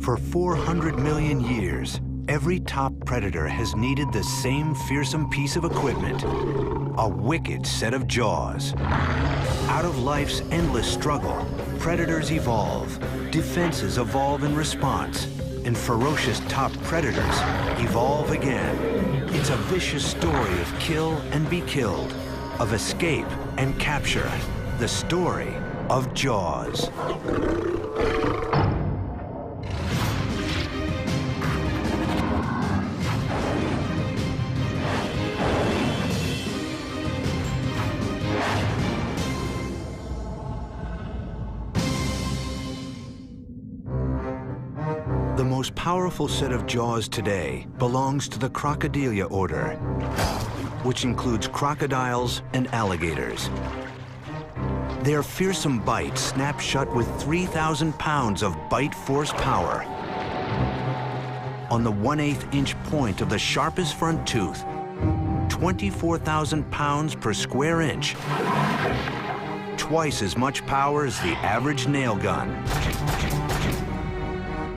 For 400 million years, every top predator has needed the same fearsome piece of equipment, a wicked set of jaws. Out of life's endless struggle, predators evolve, defenses evolve in response, and ferocious top predators evolve again. It's a vicious story of kill and be killed, of escape and capture, the story of Jaws. The most powerful set of jaws today belongs to the Crocodilia order, which includes crocodiles and alligators. Their fearsome bite snaps shut with 3,000 pounds of bite force power. On the 1/8 inch point of the sharpest front tooth, 24,000 pounds per square inch, twice as much power as the average nail gun.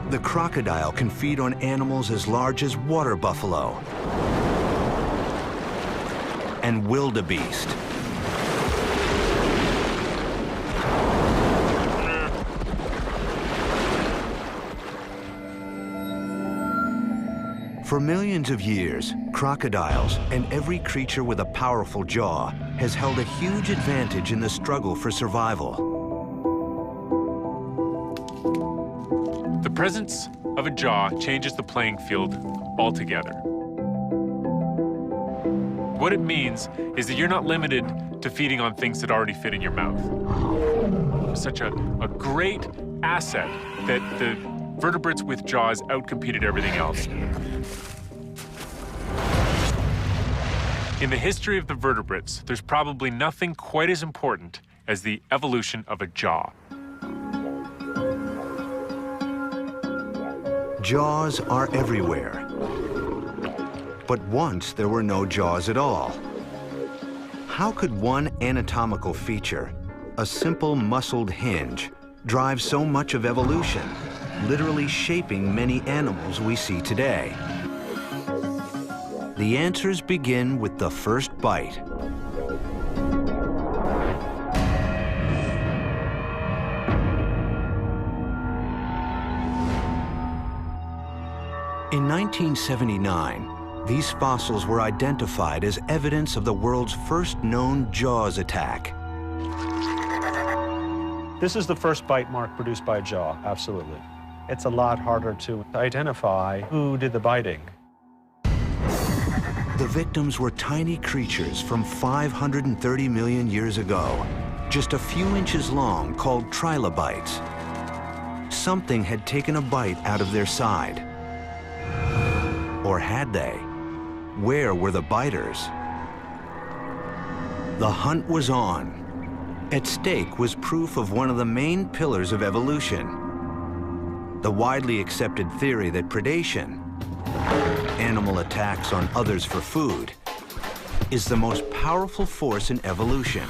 The crocodile can feed on animals as large as water buffalo and wildebeest. For millions of years, crocodiles and every creature with a powerful jaw has held a huge advantage in the struggle for survival. The presence of a jaw changes the playing field altogether. What it means is that you're not limited to feeding on things that already fit in your mouth. Such a great asset that the vertebrates with jaws outcompeted everything else. In the history of the vertebrates, there's probably nothing quite as important as the evolution of a jaw. Jaws are everywhere. But once there were no jaws at all. How could one anatomical feature, a simple muscled hinge, drive so much of evolution, literally shaping many animals we see today? The answers begin with the first bite. In 1979, these fossils were identified as evidence of the world's first known Jaws attack. This is the first bite mark produced by a jaw, absolutely. It's a lot harder to identify who did the biting. The victims were tiny creatures from 530 million years ago, just a few inches long, called trilobites. Something had taken a bite out of their side. Or had they? Where were the biters? The hunt was on. At stake was proof of one of the main pillars of evolution. The widely accepted theory that predation, animal attacks on others for food, is the most powerful force in evolution,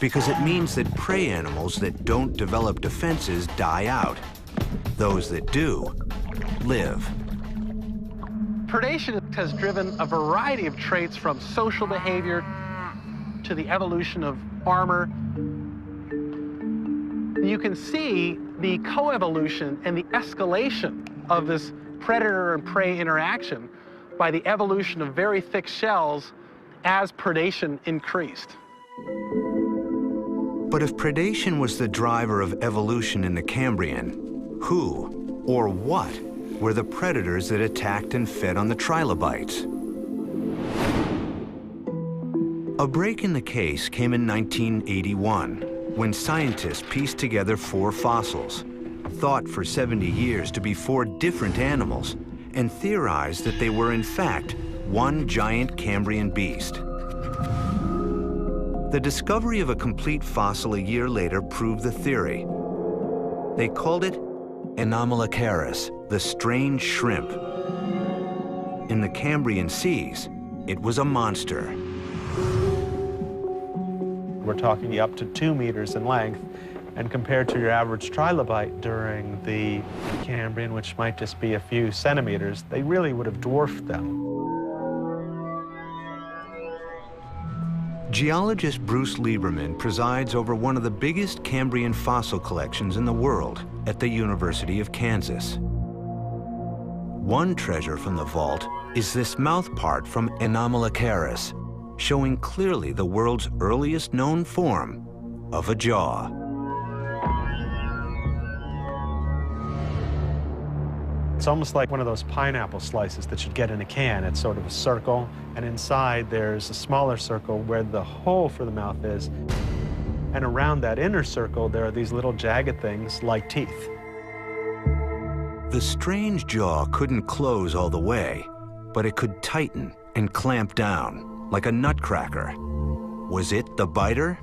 because it means that prey animals that don't develop defenses die out. Those that do, live. Predation has driven a variety of traits from social behavior to the evolution of armor. You can see the coevolution and the escalation of this predator and prey interaction by the evolution of very thick shells as predation increased. But if predation was the driver of evolution in the Cambrian, who or what were the predators that attacked and fed on the trilobites? A break in the case came in 1981, when scientists pieced together 4 fossils, thought for 70 years to be 4 different animals, and theorized that they were in fact one giant Cambrian beast. The discovery of a complete fossil a year later proved the theory. They called it Anomalocaris, the strange shrimp. In the Cambrian seas, it was a monster. We're talking up to 2 meters in length And compared to your average trilobite during the Cambrian, which might just be a few centimeters, they really would have dwarfed them. Geologist Bruce Lieberman presides over one of the biggest Cambrian fossil collections in the world at the University of Kansas. One treasure from the vault is this mouth part from Anomalocaris, showing clearly the world's earliest known form of a jaw. It's almost like one of those pineapple slices that you'd get in a can. It's sort of a circle, and inside there's a smaller circle where the hole for the mouth is. And around that inner circle, there are these little jagged things like teeth. The strange jaw couldn't close all the way, but it could tighten and clamp down, like a nutcracker. Was it the biter?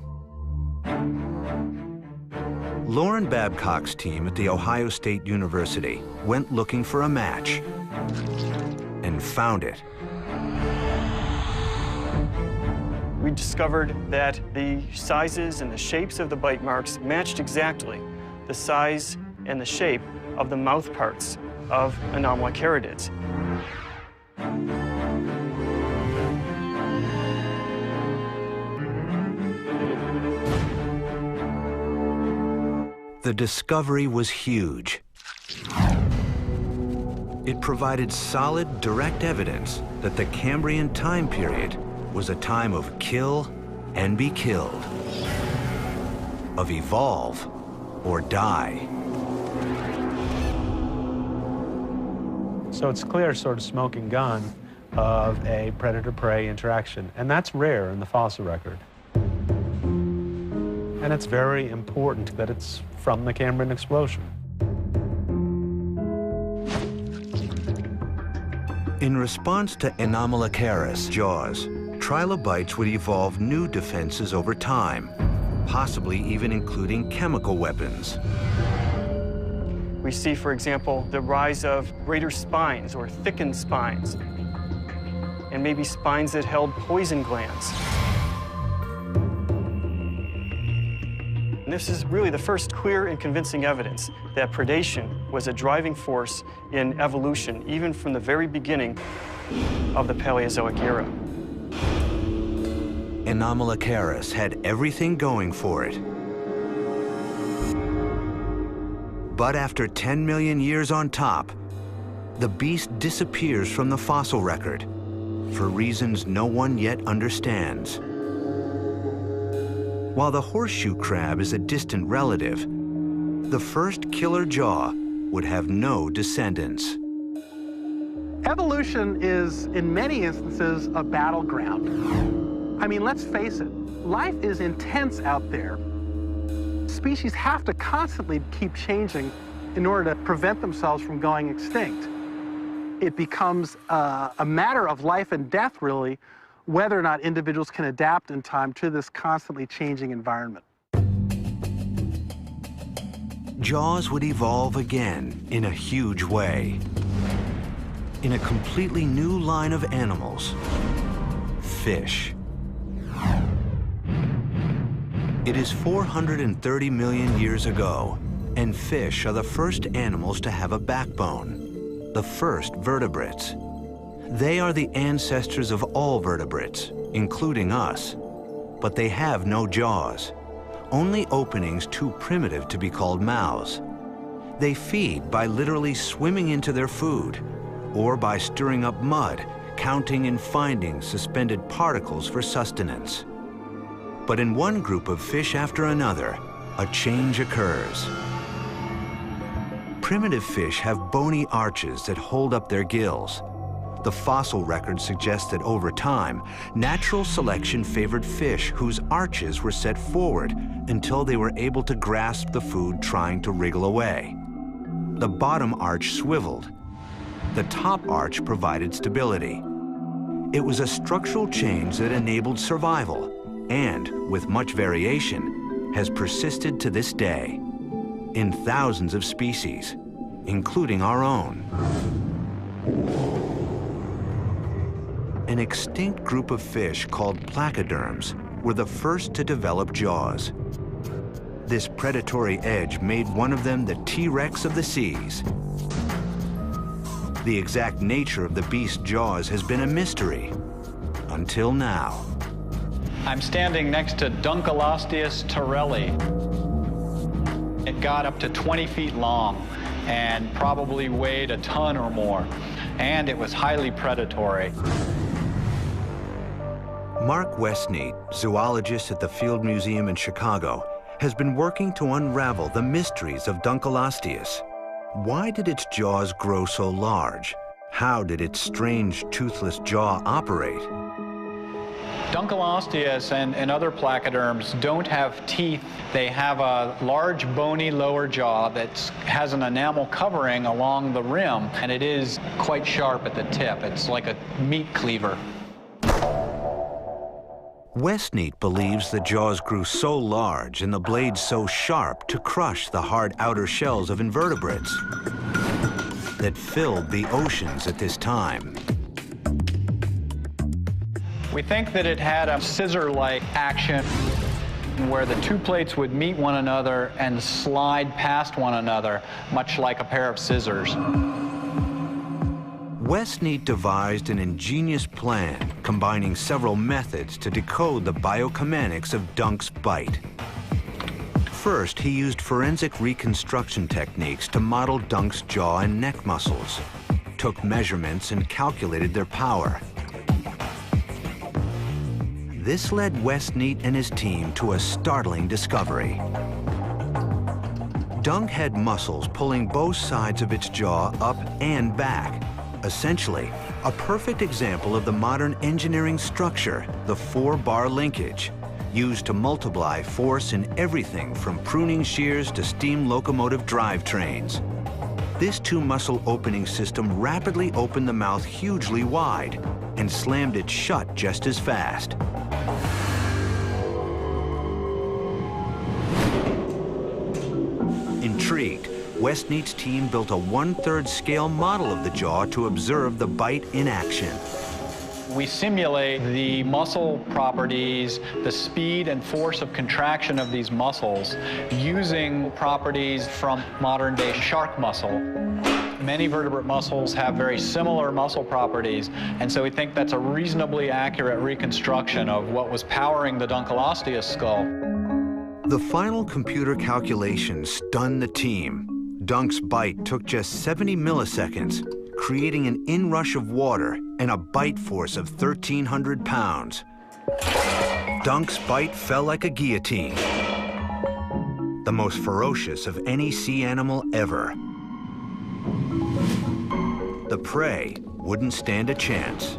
Lauren Babcock's team at The Ohio State University went looking for a match and found it. We discovered that the sizes and the shapes of the bite marks matched exactly the size and the shape of the mouth parts of Anomalocaridids. The discovery was huge. It provided solid, direct evidence that the Cambrian time period was a time of kill and be killed, of evolve or die. So it's clear sort of smoking gun of a predator-prey interaction, and that's rare in the fossil record. And it's very important that it's from the Cambrian explosion. In response to Anomalocaris jaws, trilobites would evolve new defenses over time, possibly even including chemical weapons. We see, for example, the rise of greater spines or thickened spines, and maybe spines that held poison glands. And this is really the first clear and convincing evidence that predation was a driving force in evolution, even from the very beginning of the Paleozoic era. Anomalocaris had everything going for it. But after 10 million years on top, the beast disappears from the fossil record for reasons no one yet understands. While the horseshoe crab is a distant relative, the first killer jaw would have no descendants. Evolution is, in many instances, a battleground. I mean, let's face it, life is intense out there. Species have to constantly keep changing in order to prevent themselves from going extinct. It becomes a matter of life and death, really, whether or not individuals can adapt in time to this constantly changing environment. Jaws would evolve again in a huge way. In a completely new line of animals, fish. It is 430 million years ago, and fish are the first animals to have a backbone, the first vertebrates. They are the ancestors of all vertebrates, including us, but they have no jaws, only openings too primitive to be called mouths. They feed by literally swimming into their food, or by stirring up mud, counting and finding suspended particles for sustenance. But in one group of fish after another, a change occurs. Primitive fish have bony arches that hold up their gills. The fossil record suggests that over time, natural selection favored fish whose arches were set forward until they were able to grasp the food trying to wriggle away. The bottom arch swiveled. The top arch provided stability. It was a structural change that enabled survival and, with much variation, has persisted to this day in thousands of species, including our own. An extinct group of fish called placoderms were the first to develop jaws. This predatory edge made one of them the T-Rex of the seas. The exact nature of the beast's jaws has been a mystery, until now. I'm standing next to Dunkleosteus terrelli. It got up to 20 feet long and probably weighed a ton or more, and it was highly predatory. Mark Westneat, zoologist at the Field Museum in Chicago, has been working to unravel the mysteries of Dunkleosteus. Why did its jaws grow so large? How did its strange toothless jaw operate? Dunkleosteus and other placoderms don't have teeth. They have a large bony lower jaw that has an enamel covering along the rim, and it is quite sharp at the tip. It's like a meat cleaver. Westneat believes the jaws grew so large and the blades so sharp to crush the hard outer shells of invertebrates that filled the oceans at this time. We think that it had a scissor-like action where the two plates would meet one another and slide past one another, much like a pair of scissors. Westneat devised an ingenious plan combining several methods to decode the biocomanics of Dunk's bite. First, he used forensic reconstruction techniques to model Dunk's jaw and neck muscles, took measurements and calculated their power. This led Westneat and his team to a startling discovery. Dunk had muscles pulling both sides of its jaw up and back. Essentially, a perfect example of the modern engineering structure, the 4-bar linkage, used to multiply force in everything from pruning shears to steam locomotive drivetrains. This two-muscle opening system rapidly opened the mouth hugely wide and slammed it shut just as fast. Intrigued, Westneat's team built a 1/3 scale model of the jaw to observe the bite in action. We simulate the muscle properties, the speed and force of contraction of these muscles using properties from modern-day shark muscle. Many vertebrate muscles have very similar muscle properties, and so we think that's a reasonably accurate reconstruction of what was powering the Dunkleosteus skull. The final computer calculations stunned the team. Dunk's bite took just 70 milliseconds, creating an inrush of water and a bite force of 1,300 pounds. Dunk's bite fell like a guillotine, the most ferocious of any sea animal ever. The prey wouldn't stand a chance.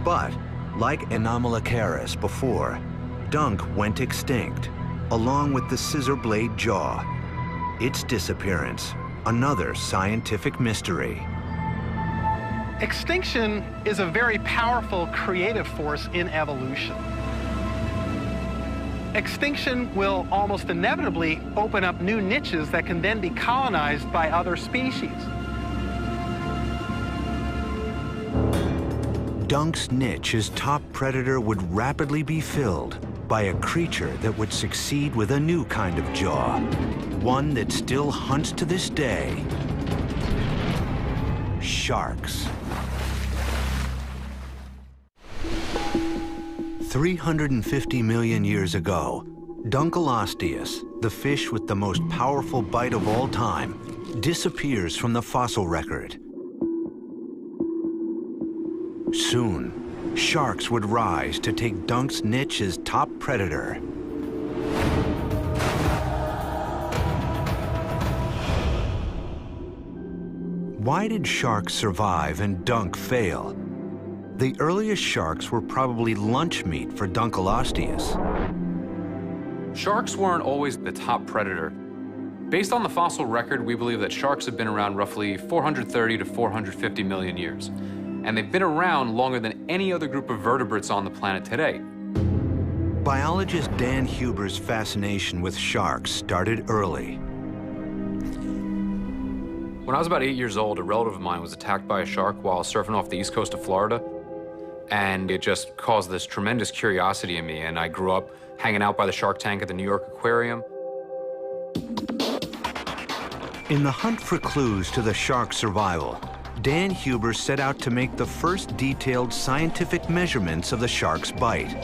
But, like Anomalocaris before, Dunk went extinct, along with the scissor blade jaw. Its disappearance, another scientific mystery. Extinction is a very powerful creative force in evolution. Extinction will almost inevitably open up new niches that can then be colonized by other species. Dunk's niche as top predator would rapidly be filled by a creature that would succeed with a new kind of jaw, one that still hunts to this day: sharks. 350 million years ago, Dunkleosteus, the fish with the most powerful bite of all time, disappears from the fossil record. Soon, sharks would rise to take Dunk's niche as top predator. Why did sharks survive and Dunk fail? The earliest sharks were probably lunch meat for Dunkleosteus. Sharks weren't always the top predator. Based on the fossil record, we believe that sharks have been around roughly 430 to 450 million years. And they've been around longer than any other group of vertebrates on the planet today. Biologist Dan Huber's fascination with sharks started early. When I was about 8 years old, a relative of mine was attacked by a shark while surfing off the east coast of Florida. And it just caused this tremendous curiosity in me, and I grew up hanging out by the shark tank at the New York Aquarium. In the hunt for clues to the shark's survival, Dan Huber set out to make the first detailed scientific measurements of the shark's bite.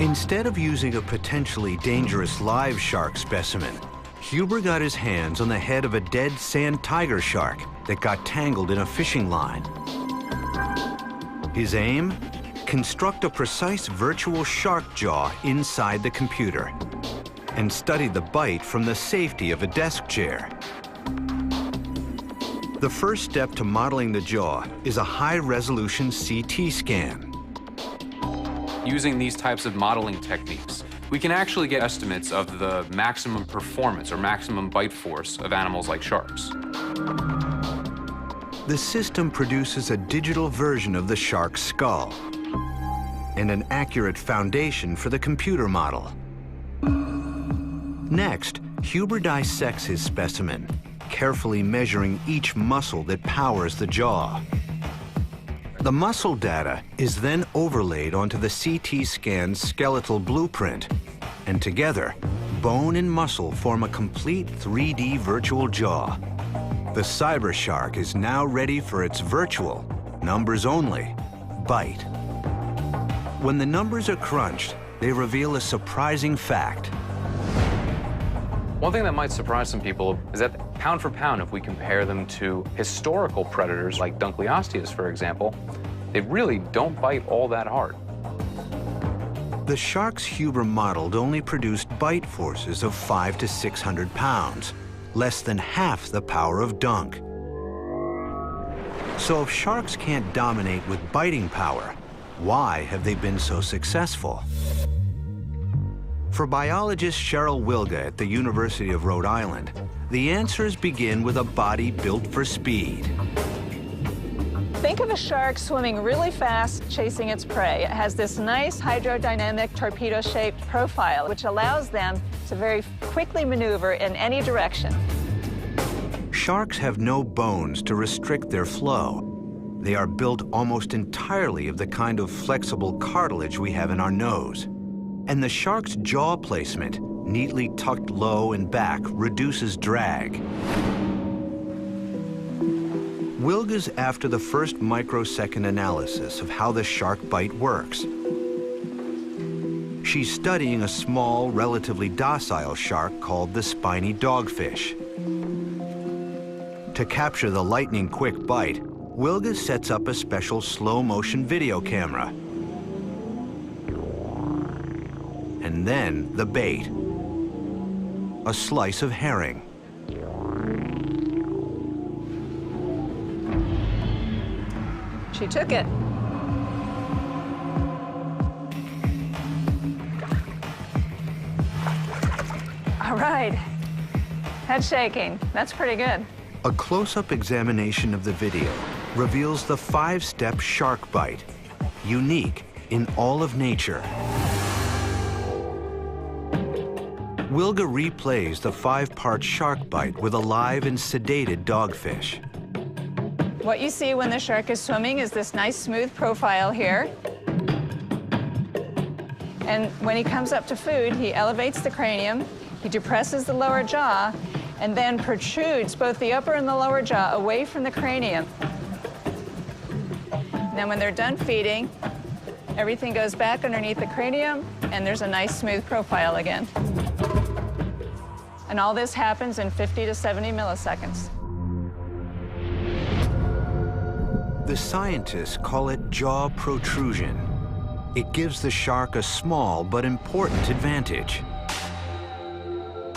Instead of using a potentially dangerous live shark specimen, Huber got his hands on the head of a dead sand tiger shark that got tangled in a fishing line. His aim? Construct a precise virtual shark jaw inside the computer and study the bite from the safety of a desk chair. The first step to modeling the jaw is a high-resolution CT scan. Using these types of modeling techniques, we can actually get estimates of the maximum performance or maximum bite force of animals like sharks. The system produces a digital version of the shark's skull and an accurate foundation for the computer model. Next, Huber dissects his specimen, carefully measuring each muscle that powers the jaw. The muscle data is then overlaid onto the CT scan's skeletal blueprint, and together, bone and muscle form a complete 3D virtual jaw. The cyber shark is now ready for its virtual, numbers only, bite. When the numbers are crunched, they reveal a surprising fact. One thing that might surprise some people is that pound for pound, if we compare them to historical predators like Dunkleosteus, for example, they really don't bite all that hard. The sharks Huber modeled only produced bite forces of 500 to 600 pounds, less than half the power of Dunk. So if sharks can't dominate with biting power, why have they been so successful? For biologist Cheryl Wilga at the University of Rhode Island, the answers begin with a body built for speed. Think of a shark swimming really fast, chasing its prey. It has this nice hydrodynamic torpedo-shaped profile, which allows them to very quickly maneuver in any direction. Sharks have no bones to restrict their flow. They are built almost entirely of the kind of flexible cartilage we have in our nose. And the shark's jaw placement, neatly tucked low and back, reduces drag. Wilga's after the first microsecond analysis of how the shark bite works. She's studying a small, relatively docile shark called the spiny dogfish. To capture the lightning-quick bite, Wilga sets up a special slow-motion video camera. And then the bait, a slice of herring. She took it. All right, head shaking. That's pretty good. A close-up examination of the video reveals the 5-step shark bite, unique in all of nature. Wilga replays the 5-part shark bite with a live and sedated dogfish. What you see when the shark is swimming is this nice smooth profile here. And when he comes up to food, he elevates the cranium, he depresses the lower jaw, and then protrudes both the upper and the lower jaw away from the cranium. And then when they're done feeding, everything goes back underneath the cranium, and there's a nice smooth profile again. And all this happens in 50 to 70 milliseconds. The scientists call it jaw protrusion. It gives the shark a small but important advantage.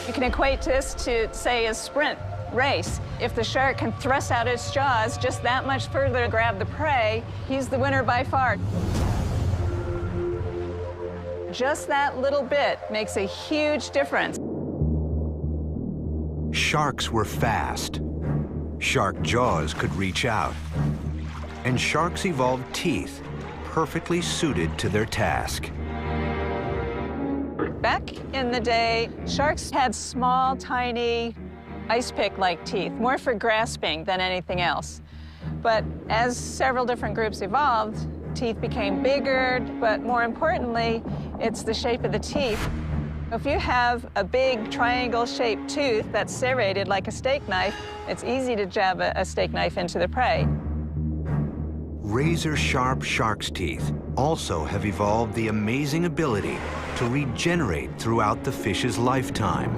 You can equate this to, say, a sprint race. If the shark can thrust out its jaws just that much further to grab the prey, he's the winner by far. Just that little bit makes a huge difference. Sharks were fast. Shark jaws could reach out. And sharks evolved teeth perfectly suited to their task. Back in the day, sharks had small, tiny, ice pick-like teeth, more for grasping than anything else. But as several different groups evolved, teeth became bigger, but more importantly, it's the shape of the teeth. If you have a big triangle-shaped tooth that's serrated like a steak knife, it's easy to jab a steak knife into the prey. Razor-sharp shark's teeth also have evolved the amazing ability to regenerate throughout the fish's lifetime.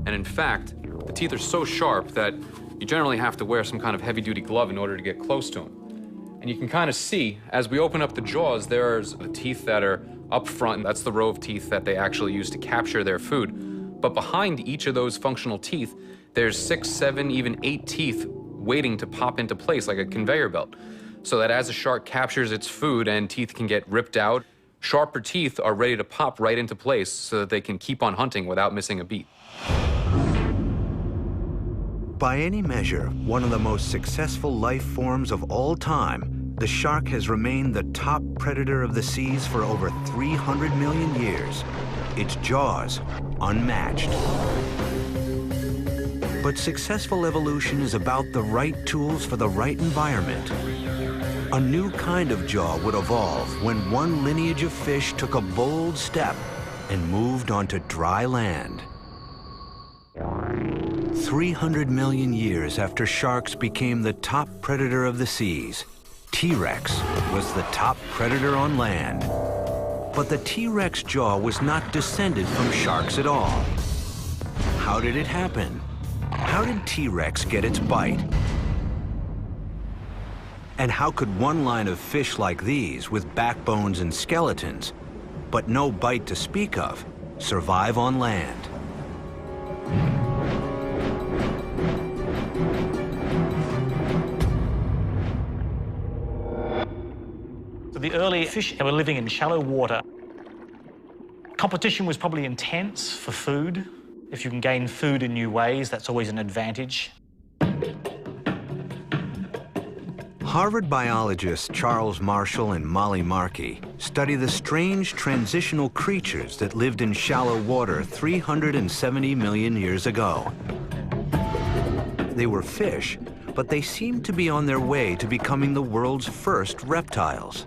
And in fact, the teeth are so sharp that you generally have to wear some kind of heavy-duty glove in order to get close to them. And you can kind of see, as we open up the jaws, there's the teeth that are up front. That's the row of teeth that they actually use to capture their food. But behind each of those functional teeth, there's 6, 7, even 8 teeth waiting to pop into place like a conveyor belt. So that as a shark captures its food and teeth can get ripped out, sharper teeth are ready to pop right into place so that they can keep on hunting without missing a beat. By any measure, one of the most successful life forms of all time, the shark has remained the top predator of the seas for over 300 million years. Its jaws unmatched. But successful evolution is about the right tools for the right environment. A new kind of jaw would evolve when one lineage of fish took a bold step and moved onto dry land. 300 million years after sharks became the top predator of the seas, T-Rex was the top predator on land. But the T-Rex jaw was not descended from sharks at all. How did it happen? How did T-Rex get its bite? And how could one line of fish like these, with backbones and skeletons, but no bite to speak of, survive on land? So the early fish, they were living in shallow water. Competition was probably intense for food. If you can gain food in new ways, that's always an advantage. Harvard biologists Charles Marshall and Molly Markey study the strange transitional creatures that lived in shallow water 370 million years ago. They were fish, but they seemed to be on their way to becoming the world's first reptiles.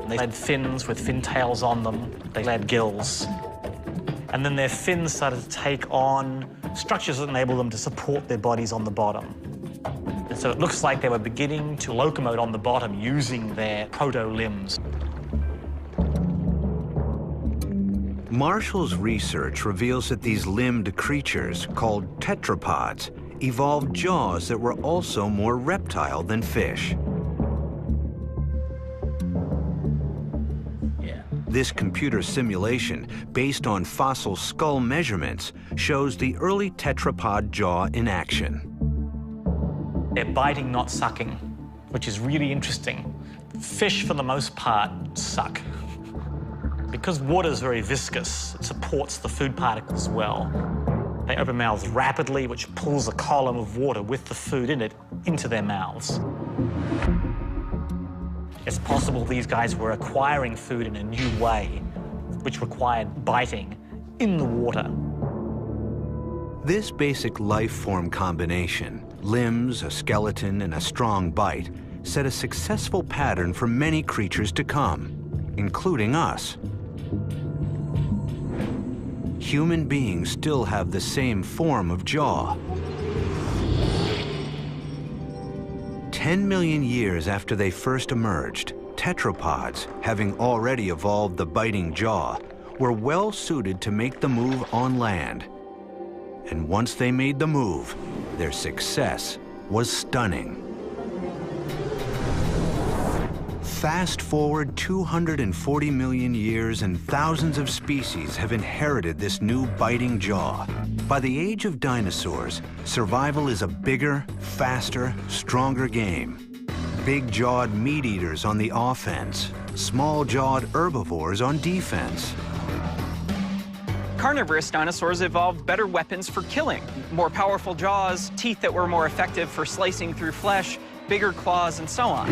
They had fins with fin tails on them. They had gills. And then their fins started to take on structures that enabled them to support their bodies on the bottom. And so it looks like they were beginning to locomote on the bottom using their proto-limbs. Marshall's research reveals that these limbed creatures, called tetrapods, evolved jaws that were also more reptile than fish. This computer simulation, based on fossil skull measurements, shows the early tetrapod jaw in action. They're biting, not sucking, which is really interesting. Fish, for the most part, suck. Because water is very viscous, it supports the food particles well. They open mouths rapidly, which pulls a column of water with the food in it into their mouths. It's possible these guys were acquiring food in a new way, which required biting in the water. This basic life form combination, limbs, a skeleton, and a strong bite, set a successful pattern for many creatures to come, including us. Human beings still have the same form of jaw. 10 million years after they first emerged, tetrapods, having already evolved the biting jaw, were well suited to make the move on land. And once they made the move, their success was stunning. Fast forward 240 million years and thousands of species have inherited this new biting jaw. By the age of dinosaurs, survival is a bigger, faster, stronger game. Big-jawed meat-eaters on the offense, small-jawed herbivores on defense. Carnivorous dinosaurs evolved better weapons for killing. More powerful jaws, teeth that were more effective for slicing through flesh, bigger claws, and so on.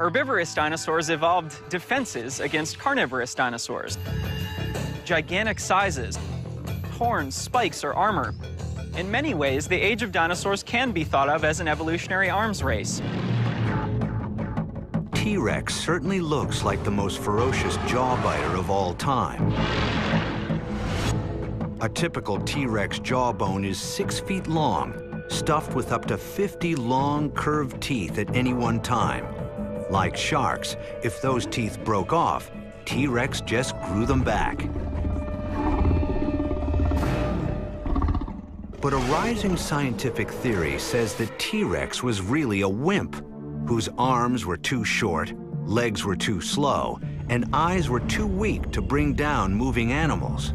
Herbivorous dinosaurs evolved defenses against carnivorous dinosaurs. gigantic sizes, horns, spikes, or armor. In many ways, the age of dinosaurs can be thought of as an evolutionary arms race. T-Rex certainly looks like the most ferocious jawbiter of all time. A typical T-Rex jawbone is 6 feet long, stuffed with up to 50 long, curved teeth at any one time. Like sharks, if those teeth broke off, T-Rex just grew them back. But a rising scientific theory says that T-Rex was really a wimp, whose arms were too short, legs were too slow, and eyes were too weak to bring down moving animals.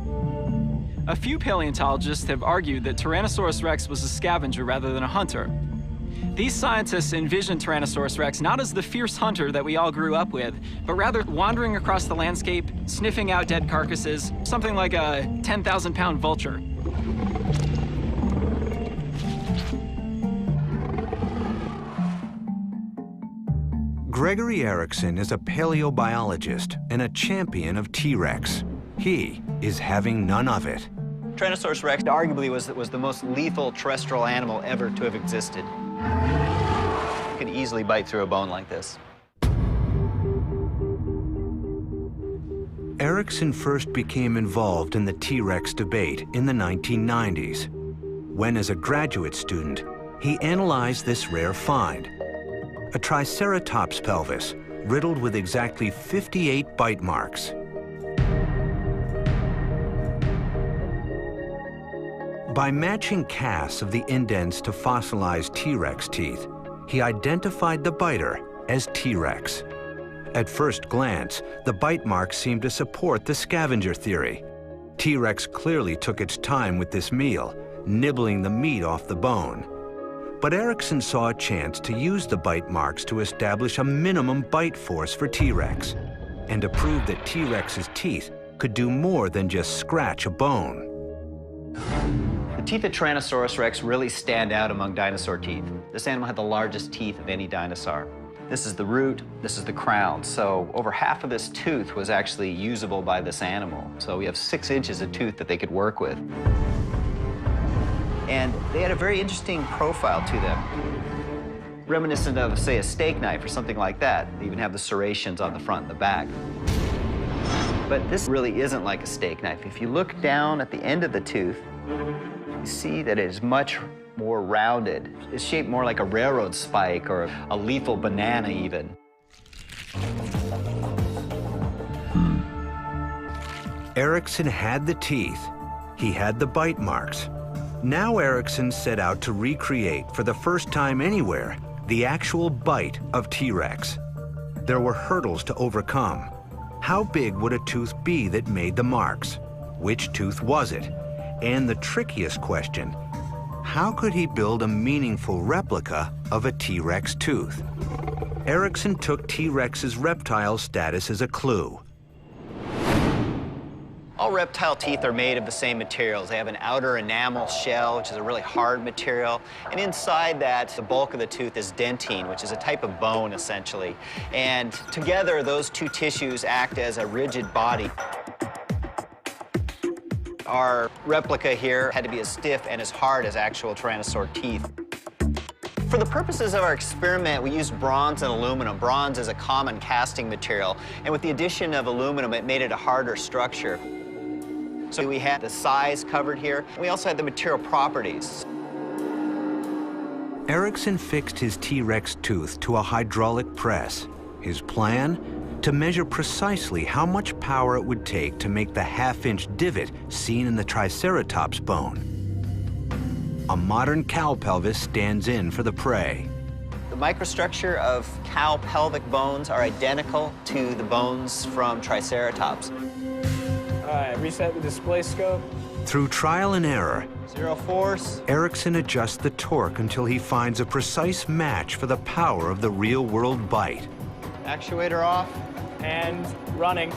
A few paleontologists have argued that Tyrannosaurus rex was a scavenger rather than a hunter. These scientists envision Tyrannosaurus rex not as the fierce hunter that we all grew up with, but rather wandering across the landscape, sniffing out dead carcasses, something like a 10,000-pound vulture. Gregory Erickson is a paleobiologist and a champion of T-Rex. He is having none of it. Tyrannosaurus rex arguably was the most lethal terrestrial animal ever to have existed. You could easily bite through a bone like this. Erickson first became involved in the T-Rex debate in the 1990s, when as a graduate student, he analyzed this rare find, a Triceratops pelvis riddled with exactly 58 bite marks. By matching casts of the indents to fossilized T-Rex teeth, he identified the biter as T-Rex. At first glance, the bite marks seemed to support the scavenger theory. T-Rex clearly took its time with this meal, nibbling the meat off the bone. But Erickson saw a chance to use the bite marks to establish a minimum bite force for T-Rex, and to prove that T-Rex's teeth could do more than just scratch a bone. The teeth of Tyrannosaurus rex really stand out among dinosaur teeth. This animal had the largest teeth of any dinosaur. This is the root, this is the crown. So over half of this tooth was actually usable by this animal. So we have 6 inches of tooth that they could work with. And they had a very interesting profile to them, reminiscent of, say, a steak knife or something like that. They even have the serrations on the front and the back. But this really isn't like a steak knife. If you look down at the end of the tooth, you see that it is much more rounded. It's shaped more like a railroad spike or a lethal banana even. Erickson had the teeth. He had the bite marks. Now Erickson set out to recreate, for the first time anywhere, the actual bite of T-Rex. There were hurdles to overcome. How big would a tooth be that made the marks? Which tooth was it? And the trickiest question, how could he build a meaningful replica of a T-Rex tooth? Erickson took T-Rex's reptile status as a clue. All reptile teeth are made of the same materials. They have an outer enamel shell, which is a really hard material. And inside that, the bulk of the tooth is dentine, which is a type of bone, essentially. And together, those two tissues act as a rigid body. Our replica here had to be as stiff and as hard as actual Tyrannosaur teeth. For the purposes of our experiment, we used bronze and aluminum. Bronze is a common casting material, and with the addition of aluminum, it made it a harder structure. So we had the size covered here. We also had the material properties. Erickson fixed his T-Rex tooth to a hydraulic press. His plan? To measure precisely how much power it would take to make the half-inch divot seen in the Triceratops bone. A modern cow pelvis stands in for the prey. The microstructure of cow pelvic bones are identical to the bones from Triceratops. All right, reset the display scope. Through trial and error, Zero force. Erickson adjusts the torque until he finds a precise match for the power of the real-world bite. Actuator off. And running.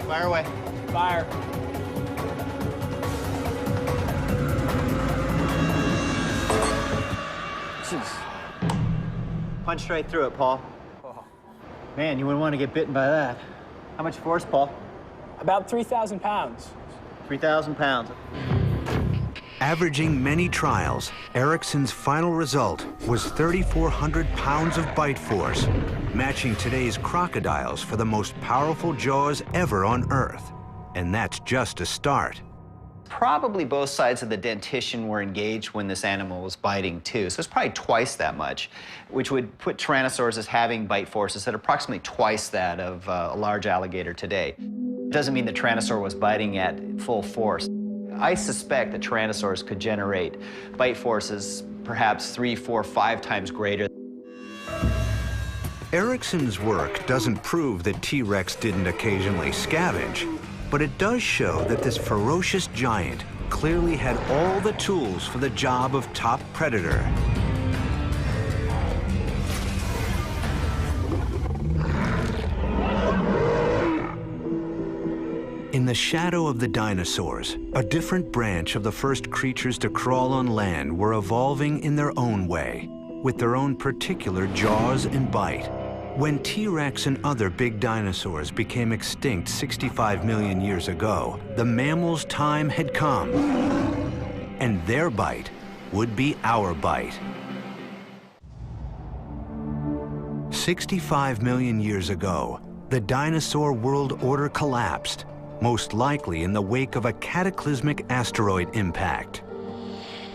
Fire away. Fire. Jeez. Punched right through it, Paul. Oh. Man, you wouldn't want to get bitten by that. How much force, Paul? About 3,000 pounds. 3,000 pounds. Averaging many trials, Ericsson's final result was 3,400 pounds of bite force, matching today's crocodiles for the most powerful jaws ever on Earth. And that's just a start. Probably both sides of the dentition were engaged when this animal was biting too, so it's probably twice that much, which would put Tyrannosaurs as having bite forces at approximately twice that of a large alligator today. Doesn't mean the Tyrannosaur was biting at full force. I suspect that Tyrannosaurs could generate bite forces perhaps 3, 4, 5 times greater. Ericsson's work doesn't prove that T-Rex didn't occasionally scavenge, but it does show that this ferocious giant clearly had all the tools for the job of top predator. In the shadow of the dinosaurs, a different branch of the first creatures to crawl on land were evolving in their own way, with their own particular jaws and bite. When T-Rex and other big dinosaurs became extinct 65 million years ago, the mammals' time had come, and their bite would be our bite. 65 million years ago, the dinosaur world order collapsed, most likely in the wake of a cataclysmic asteroid impact.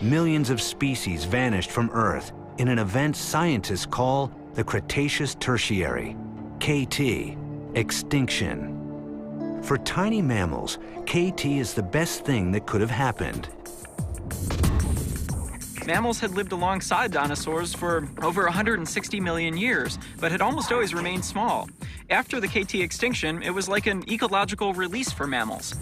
Millions of species vanished from Earth in an event scientists call the Cretaceous Tertiary, KT, extinction. For tiny mammals, KT is the best thing that could have happened. Mammals had lived alongside dinosaurs for over 160 million years, but had almost always remained small. After the KT extinction, it was like an ecological release for mammals.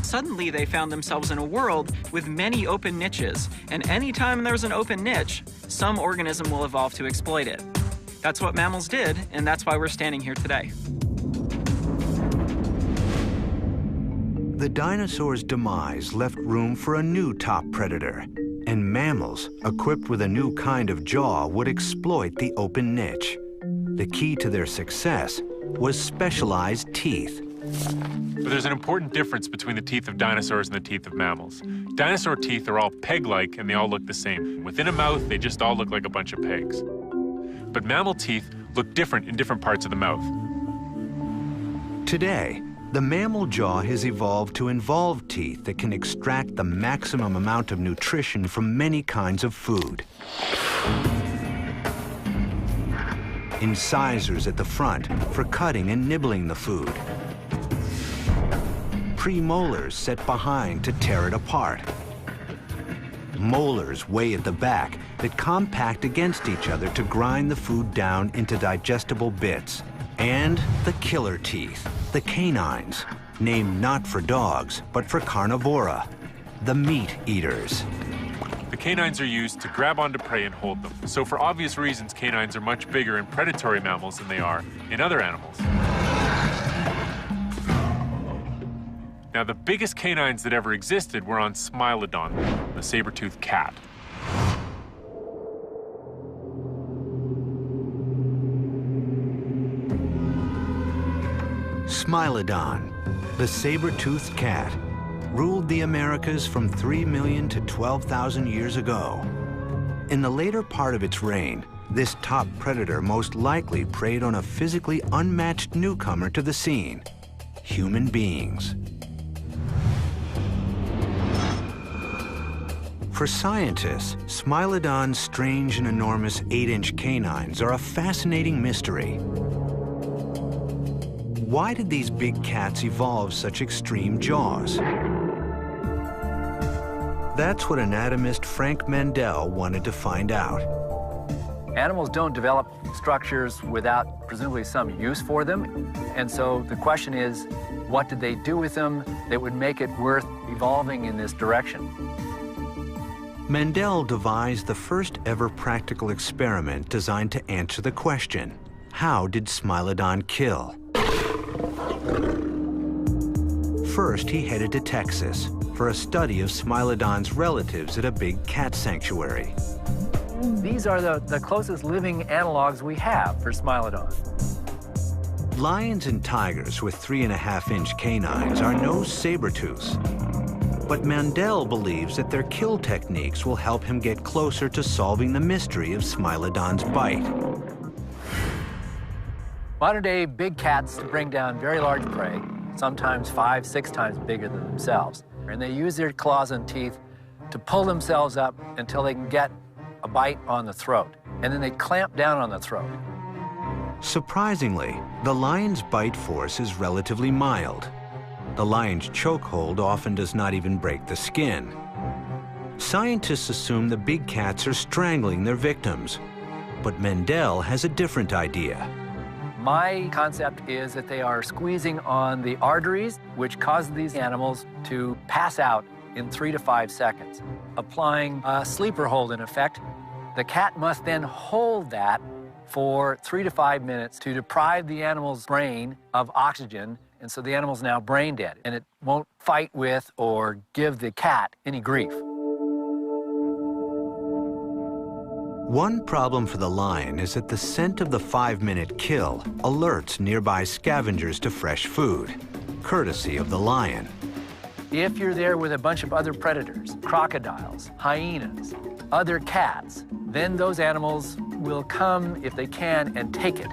Suddenly, they found themselves in a world with many open niches, and anytime there's an open niche, some organism will evolve to exploit it. That's what mammals did, and that's why we're standing here today. The dinosaurs' demise left room for a new top predator, and mammals, equipped with a new kind of jaw, would exploit the open niche. The key to their success was specialized teeth. But there's an important difference between the teeth of dinosaurs and the teeth of mammals. Dinosaur teeth are all peg-like and they all look the same. Within a mouth, they just all look like a bunch of pegs. But mammal teeth look different in different parts of the mouth. Today, the mammal jaw has evolved to involve teeth that can extract the maximum amount of nutrition from many kinds of food. Incisors at the front for cutting and nibbling the food. Premolars set behind to tear it apart. Molars way at the back that compact against each other to grind the food down into digestible bits. And the killer teeth, the canines, named not for dogs, but for carnivora, the meat eaters. The canines are used to grab onto prey and hold them. So for obvious reasons, canines are much bigger in predatory mammals than they are in other animals. Now, the biggest canines that ever existed were on Smilodon, the saber-toothed cat. Smilodon, the saber-toothed cat, ruled the Americas from 3 million to 12,000 years ago. In the later part of its reign, this top predator most likely preyed on a physically unmatched newcomer to the scene, human beings. For scientists, Smilodon's strange and enormous 8-inch canines are a fascinating mystery. Why did these big cats evolve such extreme jaws? That's what anatomist Frank Mendel wanted to find out. Animals don't develop structures without presumably some use for them. And so the question is, what did they do with them that would make it worth evolving in this direction? Mendel devised the first ever practical experiment designed to answer the question, how did Smilodon kill? First, he headed to Texas for a study of Smilodon's relatives at a big cat sanctuary. These are the closest living analogs we have for Smilodon. Lions and tigers with 3.5-inch canines are no saber-tooths. But Mandel believes that their kill techniques will help him get closer to solving the mystery of Smilodon's bite. Modern-day big cats bring down very large prey, sometimes 5, 6 times bigger than themselves. And they use their claws and teeth to pull themselves up until they can get a bite on the throat. And then they clamp down on the throat. Surprisingly, the lion's bite force is relatively mild. The lion's chokehold often does not even break the skin. Scientists assume the big cats are strangling their victims, but Mandel has a different idea. My concept is that they are squeezing on the arteries, which cause these animals to pass out in 3 to 5 seconds, applying a sleeper hold in effect. The cat must then hold that for 3 to 5 minutes to deprive the animal's brain of oxygen, and so the animal's now brain dead, and it won't fight with or give the cat any grief. One problem for the lion is that the scent of the 5-minute kill alerts nearby scavengers to fresh food, courtesy of the lion. If you're there with a bunch of other predators, crocodiles, hyenas, other cats, then those animals will come, if they can, and take it.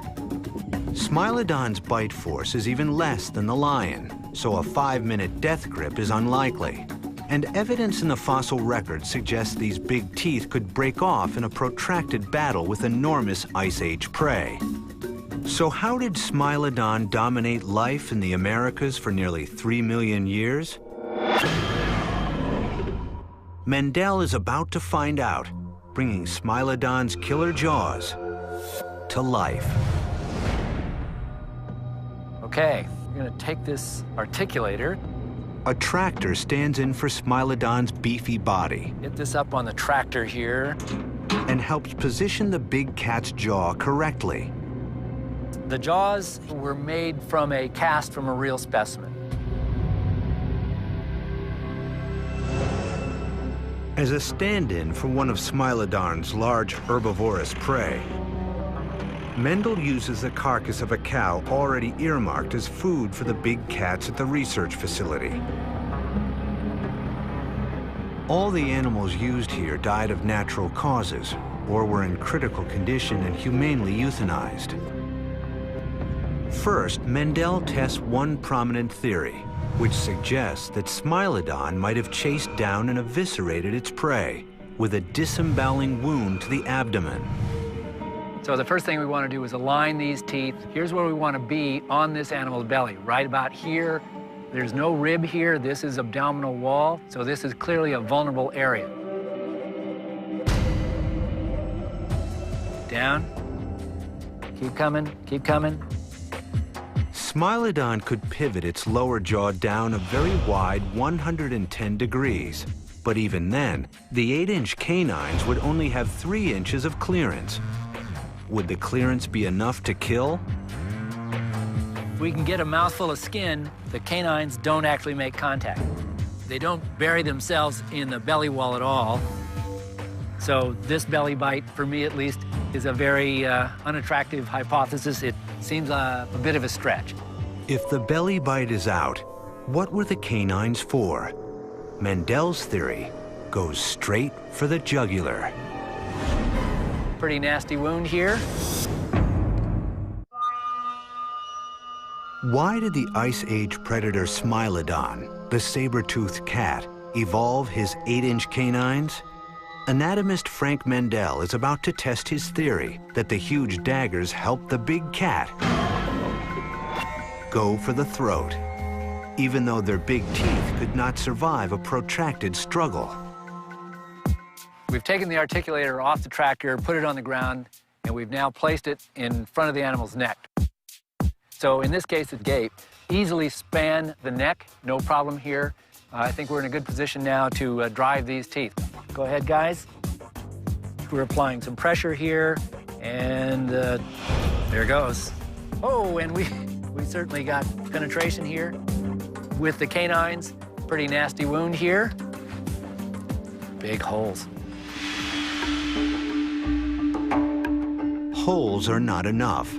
Smilodon's bite force is even less than the lion, so a 5-minute death grip is unlikely. And evidence in the fossil record suggests these big teeth could break off in a protracted battle with enormous Ice Age prey. So how did Smilodon dominate life in the Americas for nearly 3 million years? Mandel is about to find out, bringing Smilodon's killer jaws to life. Okay, we're gonna take this articulator. A tractor stands in for Smilodon's beefy body. Get this up on the tractor here. And helps position the big cat's jaw correctly. The jaws were made from a cast from a real specimen. As a stand-in for one of Smilodon's large herbivorous prey, Mendel uses the carcass of a cow already earmarked as food for the big cats at the research facility. All the animals used here died of natural causes or were in critical condition and humanely euthanized. First, Mendel tests one prominent theory, which suggests that Smilodon might have chased down and eviscerated its prey with a disemboweling wound to the abdomen. So the first thing we want to do is align these teeth. Here's where we want to be on this animal's belly, right about here. There's no rib here. This is abdominal wall, so this is clearly a vulnerable area. Down. Keep coming, keep coming. Smilodon could pivot its lower jaw down a very wide 110 degrees. But even then, the 8-inch canines would only have 3 inches of clearance. Would the clearance be enough to kill? If we can get a mouthful of skin, the canines don't actually make contact. They don't bury themselves in the belly wall at all. So this belly bite, for me at least, is a very unattractive hypothesis. It seems a bit of a stretch. If the belly bite is out, what were the canines for? Mendel's theory goes straight for the jugular. Pretty nasty wound here. Why did the Ice Age predator Smilodon, the saber-toothed cat, evolve his 8-inch canines? Anatomist Frank Mendel is about to test his theory that the huge daggers helped the big cat go for the throat, even though their big teeth could not survive a protracted struggle. We've taken the articulator off the tractor, put it on the ground, and we've now placed it in front of the animal's neck. So in this case, the gape easily span the neck, no problem here. I think we're in a good position now to drive these teeth. Go ahead, guys. We're applying some pressure here, and there it goes. Oh, and we certainly got penetration here with the canines. Pretty nasty wound here. Big holes. Holes are not enough.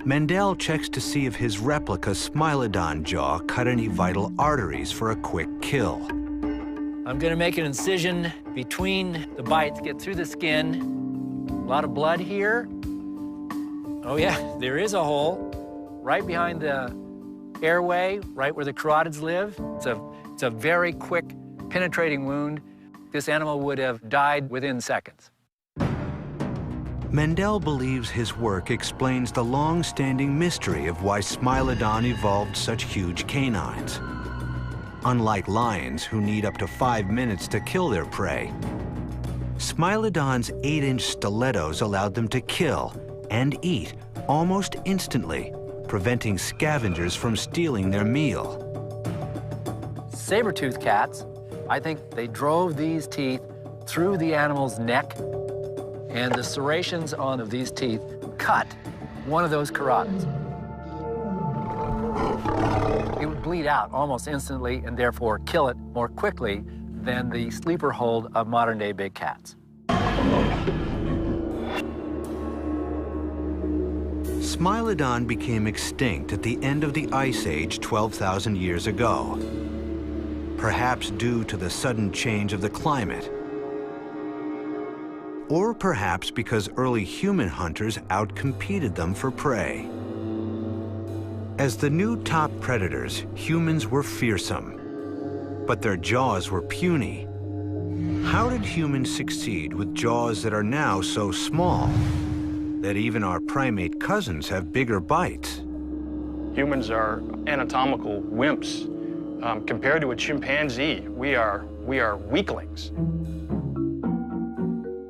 Mendel checks to see if his replica Smilodon jaw cut any vital arteries for a quick kill. I'm gonna make an incision between the bites, get through the skin. A lot of blood here. Oh yeah, there is a hole right behind the airway, right where the carotids live. It's a very quick, penetrating wound. This animal would have died within seconds. Mendel believes his work explains the long-standing mystery of why Smilodon evolved such huge canines. Unlike lions, who need up to 5 minutes to kill their prey, Smilodon's 8-inch stilettos allowed them to kill and eat almost instantly, preventing scavengers from stealing their meal. Saber-toothed cats, I think they drove these teeth through the animal's neck, and the serrations on these teeth cut one of those carotids. It would bleed out almost instantly and therefore kill it more quickly than the sleeper hold of modern-day big cats. Smilodon became extinct at the end of the Ice Age 12,000 years ago, perhaps due to the sudden change of the climate, or perhaps because early human hunters outcompeted them for prey. As the new top predators, humans were fearsome, but their jaws were puny. How did humans succeed with jaws that are now so small that even our primate cousins have bigger bites? Humans are anatomical wimps. Compared to a chimpanzee, we are weaklings.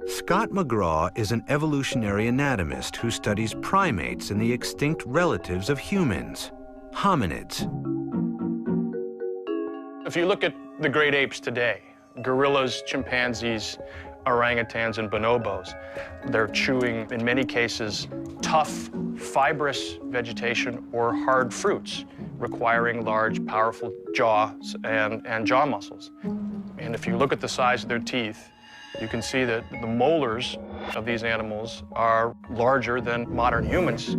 Scott McGraw is an evolutionary anatomist who studies primates and the extinct relatives of humans, hominids. If you look at the great apes today, gorillas, chimpanzees, orangutans, and bonobos, they're chewing, in many cases, tough, fibrous vegetation or hard fruits, requiring large, powerful jaws and jaw muscles. And if you look at the size of their teeth, you can see that the molars of these animals are larger than modern humans.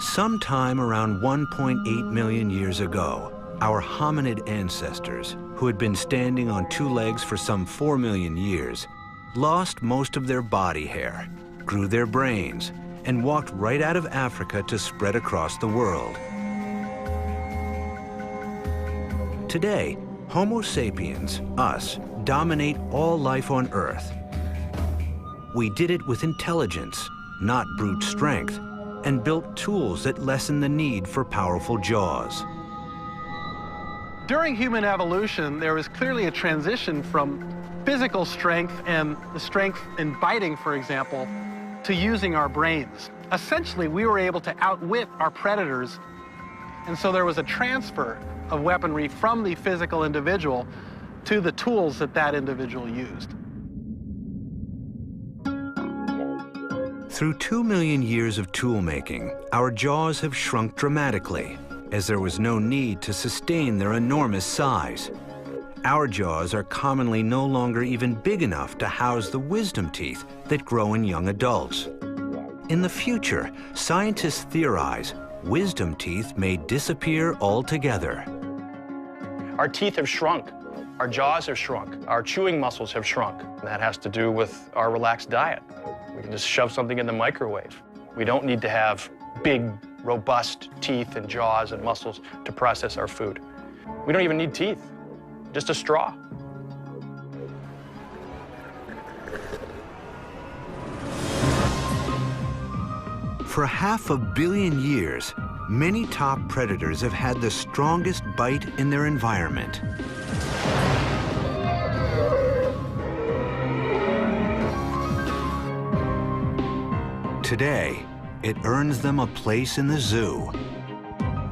Sometime around 1.8 million years ago, our hominid ancestors, who had been standing on 2 legs for some 4 million years, lost most of their body hair, grew their brains, and walked right out of Africa to spread across the world. Today, Homo sapiens, us, dominate all life on Earth. We did it with intelligence, not brute strength, and built tools that lessen the need for powerful jaws. During human evolution, there was clearly a transition from physical strength and the strength in biting, for example, to using our brains. Essentially, we were able to outwit our predators, and so there was a transfer of weaponry from the physical individual to the tools that that individual used. Through 2 million years of tool making, our jaws have shrunk dramatically, as there was no need to sustain their enormous size. Our jaws are commonly no longer even big enough to house the wisdom teeth that grow in young adults. In the future, scientists theorize wisdom teeth may disappear altogether. Our teeth have shrunk. Our jaws have shrunk. Our chewing muscles have shrunk. That has to do with our relaxed diet. We can just shove something in the microwave. We don't need to have big, robust teeth and jaws and muscles to process our food. We don't even need teeth, just a straw. For 500 million years, many top predators have had the strongest bite in their environment. Today, it earns them a place in the zoo.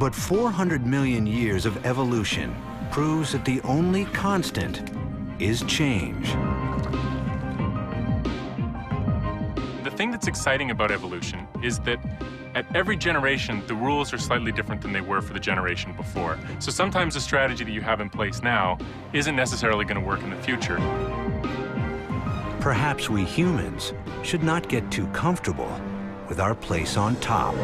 But 400 million years of evolution proves that the only constant is change. The thing that's exciting about evolution is that at every generation, the rules are slightly different than they were for the generation before. So sometimes the strategy that you have in place now isn't necessarily going to work in the future. Perhaps we humans should not get too comfortable with our place on top.